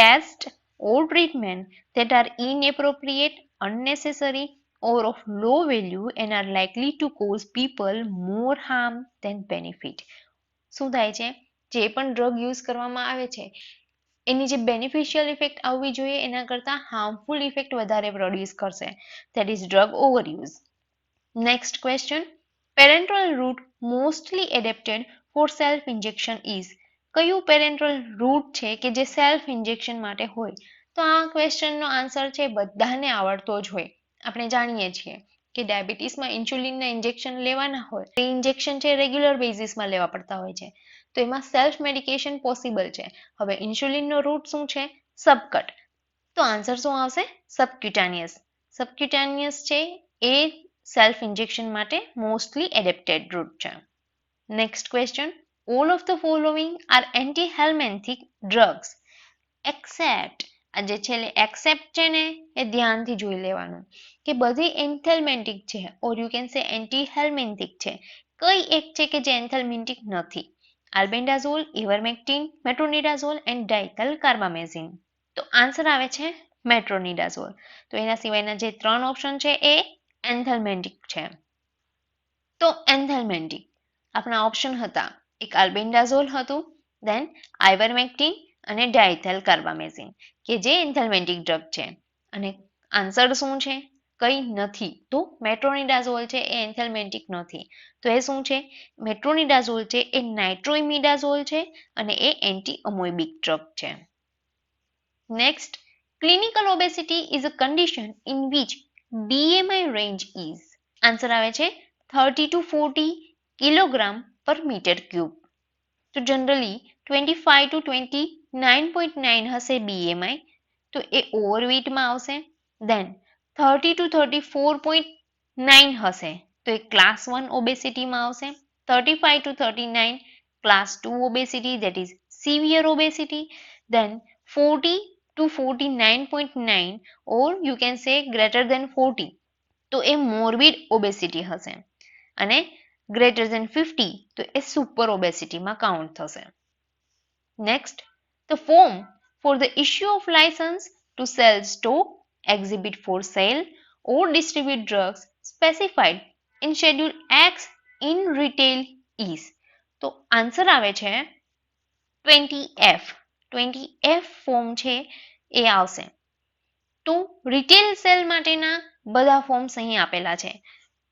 test or treatment that are inappropriate, unnecessary or of low value and are likely to cause people more harm than benefit. શું થાય છે? જે પણ ડ્રગ યુઝ કરવામાં આવે છે એની જે બેનિફિશિયલ ઇફેક્ટ આવવી જોઈએ એના કરતાં હાર્મફુલ ઇફેક્ટ વધારે પ્રોડ્યુસ કરશે. That is drug overuse. Next question, parenteral route mostly adapted for self injection is. કયું પેરેન્ટલ રૂટ છે કે જે સેલ્ફ ઇન્જેક્શન માટે હોય? તો આ ક્વેશ્ચનનો આન્સર છે બધાને આવડતો જ હોય. આપણે જાણીએ છીએ કે ડાયાબિટીસમાં ઇન્સ્યુલિનના ઇન્જેક્શન લેવાના હોય એ ઇન્જેક્શન છે રેગ્યુલર બેઝિસમાં લેવા પડતા હોય છે. તો એમાં સેલ્ફ મેડિકેશન પોસિબલ છે. હવે ઇન્સ્યુલિનનો રૂટ શું છે? સબકટ. તો આન્સર શું આવશે? સબક્યુટાનિયસ. સબક્યુટાનિયસ છે એ સેલ્ફ ઇન્જેક્શન માટે મોસ્ટલી એડેપ્ટેડ રૂટ છે. Next question, all of the following are antihelminthic drugs except. આ જે છેલ્લે એક્સેપ્ટ છે ને એ ધ્યાનથી જોઈ લેવાનું કે બધી એન્થેલ્મેન્ટિક છે ઓર યુ કેન સે એન્ટીહેલ્મેન્થિક છે. કઈ એક છે કે જે એન્થેલ્મેન્ટિક નથી? આલ્બેન્ડાઝોલ, ઇવરમેક્ટિન, મેટ્રોનિડાઝોલ એન્ડ ડાઇથલ કાર્બામેઝિન. તો આન્સર આવે છે મેટ્રોનિડાઝોલ. તો એના સિવાયના જે 3 ઓપ્શન છે એ એન્થેલ્મેન્ટિક છે. તો એન્થેલ્મેન્ટિક આપણા ઓપ્શન હતા, એક આલ્બેન્ડાઝોલ હતું, દેન આઇવરમેક્ટિન અને ડાઇથેલ કાર્બામેઝિન કે જે એન્થેલ્મેન્ટિક ડ્રગ છે. અને આન્સર શું છે? કઈ નથી. તો મેટ્રોનિડાઝોલ છે એ એન્થેલ્મેન્ટિક નથી. તો એ શું છે? મેટ્રોનિડાઝોલ છે એ નાઇટ્રોઇમિડાઝોલ છે અને એ એન્ટી અમોઇબિક ડ્રગ છે. Next, clinical obesity is a condition in which BMI range is. Answer આવે છે 30 to 40 કિલોગ્રામ પર મીટર ક્યુબ. તો જનરલી 25 to 29.9 હશે BMI, તો એ ઓવરવેટમાં આવશે. દેન 30 to 34.9 હશે તો એ ક્લાસ 1 ઓબેસિટીમાં આવશે. 35 to 39 class 2 obesity, that is severe obesity. Then 40 to 49.9 or you can say greater than 40 તો એ મોર્બિડ ઓબેસિટી હશે અને ગ્રેટર ધેન 50 તો એ સુપર ઓબેસિટીમાં કાઉન્ટ થશે. Next, the form for the issue of licence to sell stock, exhibit for sale or distribute drugs specified in schedule X in retail is. તો answer આવે છે 20F. 20F ફોર્મ છે એ આવશે. તો રિટેલ સેલ માટેના બધા forms અહીં આપેલા છે.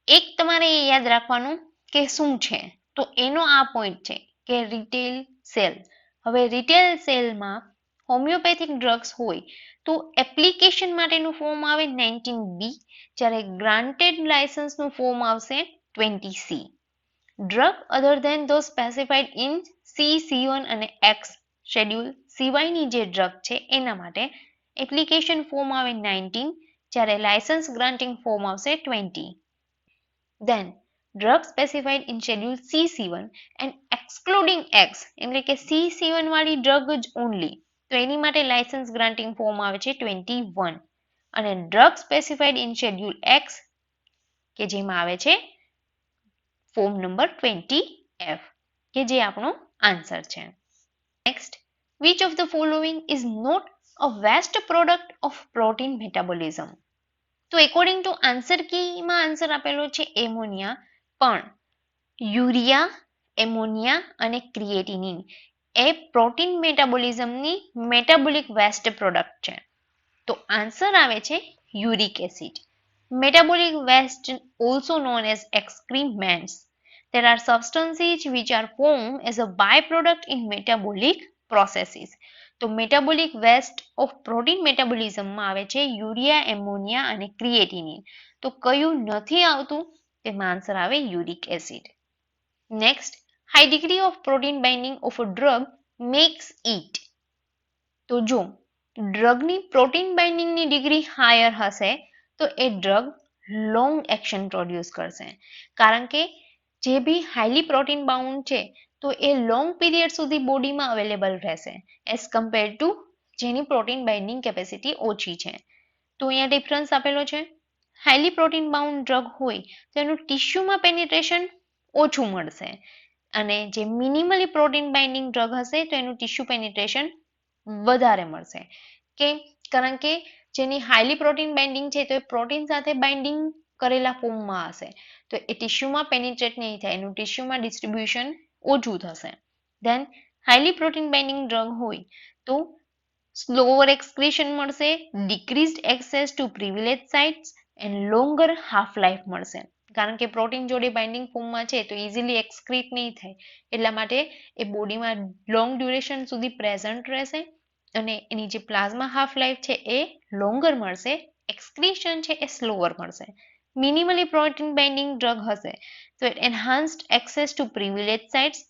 એક તમારે એ યાદ રાખવાનું કે શું છે, તો એનો આ પોઈન્ટ છે કે રિટેલ સેલ. હવે રિટેલ સેલમાં હોમિયોપેથિક ડ્રગ્સ હોય તો એપ્લિકેશન માટેનું ફોર્મ આવે 19B, જ્યારે ગ્રાન્ટેડ લાયસન્સનું ફોર્મ આવશે 20C. ડ્રગ અધર ધેન ધો સ્પેસિફાઈડ ઇન C1 અને X શેડ્યુલ સિવાયની જે ડ્રગ છે એના માટે એપ્લિકેશન ફોર્મ આવે 19, જ્યારે લાયસન્સ ગ્રાન્ટિંગ ફોર્મ આવશે 20. Then drug specified in schedule C1 and excluding X એટલે કે C1 વાળી ડ્રગ જ ઓનલી, તો એની માટે લાયસન્સ ગ્રાન્ટિંગ ફોર્મ આવે છે 21. અને drug specified in schedule X કે જેમાં આવે છે ફોર્મ નંબર 20F કે જે આપણો આન્સર છે. Next, which of the following is not a waste product of protein metabolism? તો એકોર્ડિંગ ટુ આન્સર કીમાં આન્સર આપેલો છે એમોનિયા, પણ યુરિયા, એમોનિયા અને ક્રિએટિનિન એ પ્રોટીન મેટાબોલિઝમની મેટાબોલિક વેસ્ટ પ્રોડક્ટ છે. તો આન્સર આવે છે uric acid. Metabolic waste also known as excrements. There are substances which are formed as a byproduct in metabolic processes. તો metabolic waste of protein metabolism માં આવે છે urea, ammonia અને creatinine. તો કયું નથી આવતું? તેમાં આન્સર આવે uric acid. Next, high degree of protein binding of a drug makes it. તો જો ડ્રગની પ્રોટીન બાઇન્ડિંગની ડિગ્રી હાયર હશે તો એ ડ્રગ લોંગ એક્શન પ્રોડ્યુસ કરશે, કારણ કે જે બી હાઈલી પ્રોટીન બાઉન્ડ છે તો એ લોંગ પીરિયડ સુધી બોડીમાં અવેલેબલ રહેશે એઝ કમ્પેર ટુ જેની પ્રોટીન બાઇન્ડિંગ કેપેસિટી ઓછી છે. તો અહીંયા ડિફરન્સ આપેલો છે. હાઈલી પ્રોટીન બાઉન્ડ ડ્રગ હોય તો એનું ટિશ્યુમાં પેનિટ્રેશન ઓછું મળશે અને જે મિનિમલી પ્રોટીન બાઇન્ડિંગ ડ્રગ હશે તો એનું ટિશ્યુ પેનિટ્રેશન વધારે મળશે. કેમ? કારણ કે જેની હાઈલી પ્રોટીન બાઇન્ડિંગ છે તો એ પ્રોટીન સાથે બાઇન્ડિંગ કરેલા ફોર્મમાં હશે તો એ ટિશ્યુમાં પેનિટ્રેટ નહીં થાય, એનું ટિશ્યુમાં ડિસ્ટ્રીબ્યુશન ઓછું થશે. Then highly protein binding drug હોય તો સ્લોવર એક્સક્રીશન મળશે, decreased access to privilege sites and longer half life મળશે. કારણ કે પ્રોટીન જોડે બાઇન્ડિંગ ફોર્મમાં છે તો ઇઝીલી એક્સક્રીટ નહીં થાય, એટલા માટે એ બોડીમાં લોંગ ડ્યુરેશન સુધી પ્રેઝન્ટ રહેશે અને એની જે પ્લાઝમા હાફ લાઈફ છે એ લોંગર મળશે, એક્સક્રીશન છે એ સ્લોવર મળશે. મિનિમલી પ્રોટીન બાઇન્ડિંગ ડ્રગ હશે તો enhanced access to privilege sites,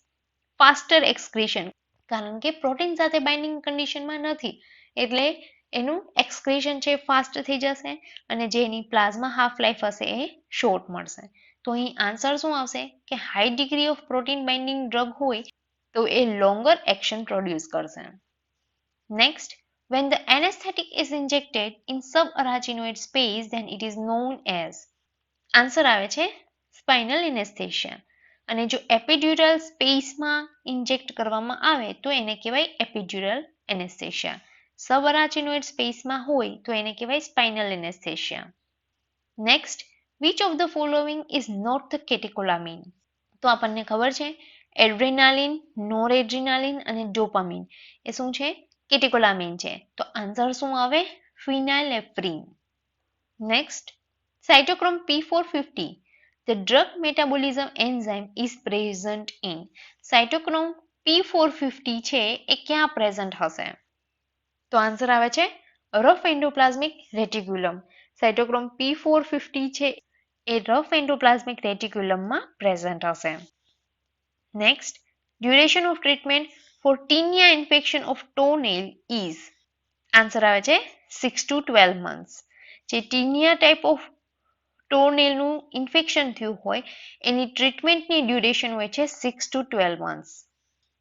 faster excretion, કારણ કે પ્રોટીન સાથે બાઇન્ડિંગ કન્ડિશનમાં નથી એટલે એનું એક્સક્રીશન છે ફાસ્ટ થઈ જશે અને જે એની પ્લાઝમા હાફ લાઈફ હશે એ શોર્ટ મળશે. તો અહીં આન્સર શું આવશે કે high degree of protein binding drug હોય તો એ લોંગર એક્શન પ્રોડ્યુસ કરશે. Next, when the anesthetic is injected in subarachnoid space then it is known as. Answer આવે છે સ્પાઇનલ એનેસ્થેશિયા. અને જો એપિડ્યુરલ સ્પેસમાં ઇન્જેક્ટ કરવામાં આવે તો એને કહેવાય એપિડ્યુરલ એનેસ્થેશિયા. સબઅરાચિનોઇડ સ્પેસમાં હોય તો એને કહેવાય spinal anaesthesia. Next, which of the following is not the catecholamine? તો આપણને ખબર છે એડ્રેનાલિન, નોરએડ્રેનાલિન અને ડોપામિન એ શું છે? કેટેકોલામિન છે. તો આન્સર શું આવે? Phenylephrine. Next, cytochrome P450, the drug metabolism enzyme is present in. cytochrome P450 છે એ ક્યાં પ્રેઝન્ટ હશે? તો આન્સર આવે છે rough endoplasmic reticulum. cytochrome P450 છે એ રફ એન્ડોપ્લાઝમિક રેટિક્યુલમમાં પ્રેઝન્ટ હશે. Next, duration of treatment for tinea infection of toenail is. Answer આવે છે 6 to 12 months. જે ટીનિયા ટાઈપ ઓફ ટોનેલનું ઇન્ફેક્શન થયું હોય એની ટ્રીટમેન્ટની ડ્યુરેશન હોય છે 6 to 12 months.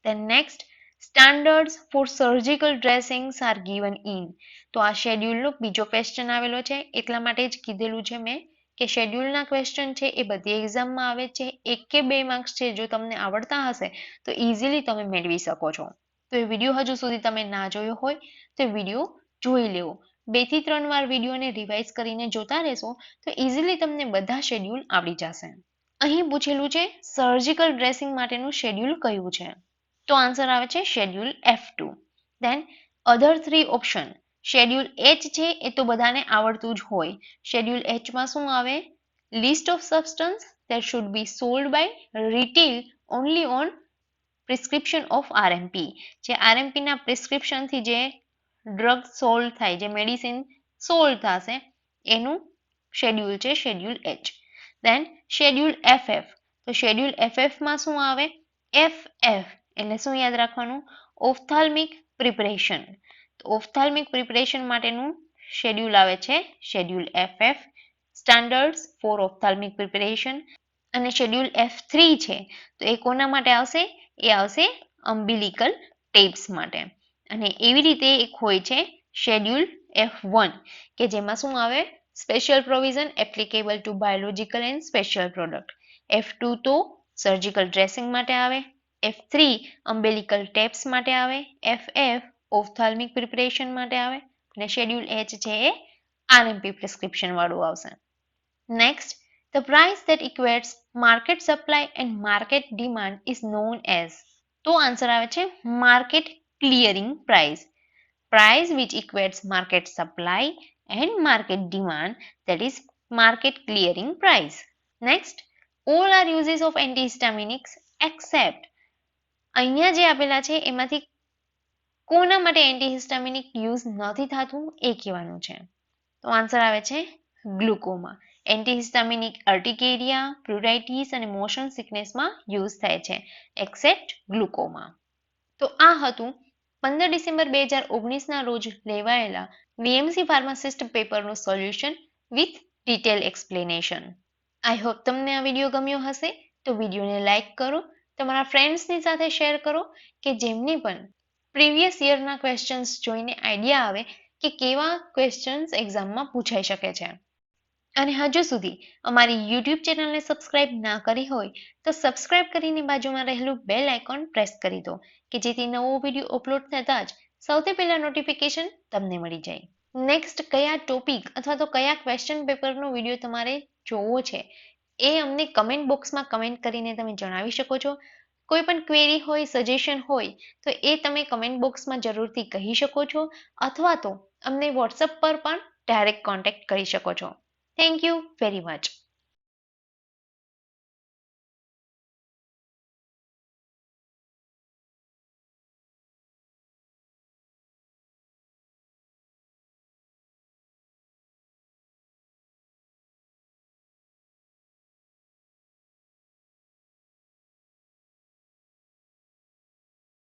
Then next, standards for surgical dressings are given in. તો આ શેડ્યુલનો બીજો ક્વેશ્ચન આવેલો છે એટલા માટે જ કીધેલું છે મેં કે શેડ્યુલના ક્વેશ્ચન છે એ બધી એક્ઝામમાં આવે છે. 1 કે 2 માર્ક્સ છે જો તમને આવડતા હશે તો ઇઝીલી તમે મેળવી શકો છો. તો એ વિડીયો હજુ સુધી તમે ના જોયો હોય તો એ વિડીયો જોઈ લેવો. 2 થી 3 વાર વિડીયોને રિવાઇઝ કરીને જોતા રહેશો તો ઇઝીલી તમને બધા શેડ્યુલ આવડી જશે. અહીં પૂછેલું છે સર્જિકલ ડ્રેસિંગ માટેનું શેડ્યુલ કયું છે? તો આન્સર આવે છે શેડ્યુલ F2. ધેન અધર 3 ઓપ્શન. શેડ્યુલ H છે એ તો બધાને આવડતું જ હોય. શેડ્યુલ Hમાં શું આવે? List of substance that should be sold by retail only on prescription of RMP. જે RMP ના પ્રિસ્ક્રિપ્શનથી જે ડ્રગ સોલ્ડ થાય, જે મેડિસિન સોલ્ડ થશે એનું શેડ્યુલ છે schedule H. Then schedule FF. તો શેડ્યુલ FFમાં શું આવે? FF એટલે શું યાદ રાખવાનું? Ophthalmic preparation. તો ઓફથાલ્મિક પ્રિપરેશન માટેનું શેડ્યુલ આવે છે schedule FF, standards for ophthalmic preparation. અને શેડ્યુલ F3 છે તો એ કોના માટે આવશે? એ આવશે અમ્બિલિકલ ટેપ્સ માટે. અને એવી રીતે એક હોય છે શેડ્યુલ F1 કે જેમાં શું આવે? Special provision applicable to biological and special product. F2 તો સર્જિકલ ડ્રેસિંગ માટે આવે, F3 અમ્બિલિકલ ટેપ્સ માટે આવે, FF ઓફથાલ્મિક પ્રિપરેશન માટે આવે અને શેડ્યુલ H છે એ RMP પ્રિસ્ક્રિપ્શન વાળું આવશે. Next, the price that equates market supply and market demand is known as. તો આન્સર આવે છે market clearing price. Price which equates market supply and market demand, that is market clearing price. Next, all are uses of antihistaminics except. અહીંયા જે આપેલા છે એમાંથી કોના માટે એન્ટીહિસ્ટામિનિક યુઝ નથી થતું એ કહેવાનું છે. તો આન્સર આવે છે ગ્લુકોમા. એન્ટીહિસ્ટામિનિક અર્ટિકેરિયા, પ્રુરાઇટિસ અને મોશન સિકનેસમાં યુઝ થાય છે એક્સેપ્ટ ગ્લુકોમા. તો આ હતું 15 ડિસેમ્બર 2019ના રોજ લેવાયેલા VMC ફાર્માસિસ્ટ પેપરનું solution with detail explanation. I hope તમને આ વિડીયો ગમ્યો હશે. તો વિડીયોને લાઇક કરો, તમારા ફ્રેન્ડ્સની સાથે શેર કરો કે જેમને પણ પ્રીવિયસ યરના ક્વેશ્ચન્સ જોઈને આઈડિયા આવે કે કેવા ક્વેશ્ચન્સ એક્ઝામમાં પૂછાઈ શકે છે. અને હજુ સુધી અમારી યુટ્યુબ ચેનલને સબસ્ક્રાઇબ ના કરી હોય તો સબસ્ક્રાઇબ કરીને બાજુમાં રહેલું બેલ આઇકોન પ્રેસ કરી દો કે જેથી નવો વિડીયો અપલોડ થતાં જ સૌથી પહેલા નોટિફિકેશન તમને મળી જાય. નેક્સ્ટ કયા ટોપિક અથવા તો કયા ક્વેશ્ચન પેપરનો વિડીયો તમારે જોવો છે એ અમને કમેન્ટ બોક્સમાં કમેન્ટ કરીને તમે જણાવી શકો છો. કોઈ પણ ક્વેરી હોય, સજેશન હોય તો એ તમે કમેન્ટ બોક્સમાં જરૂરથી કહી શકો છો, અથવા તો અમને વોટ્સઅપ પર પણ ડાયરેક્ટ કોન્ટેક્ટ કરી શકો છો. Thank you very much.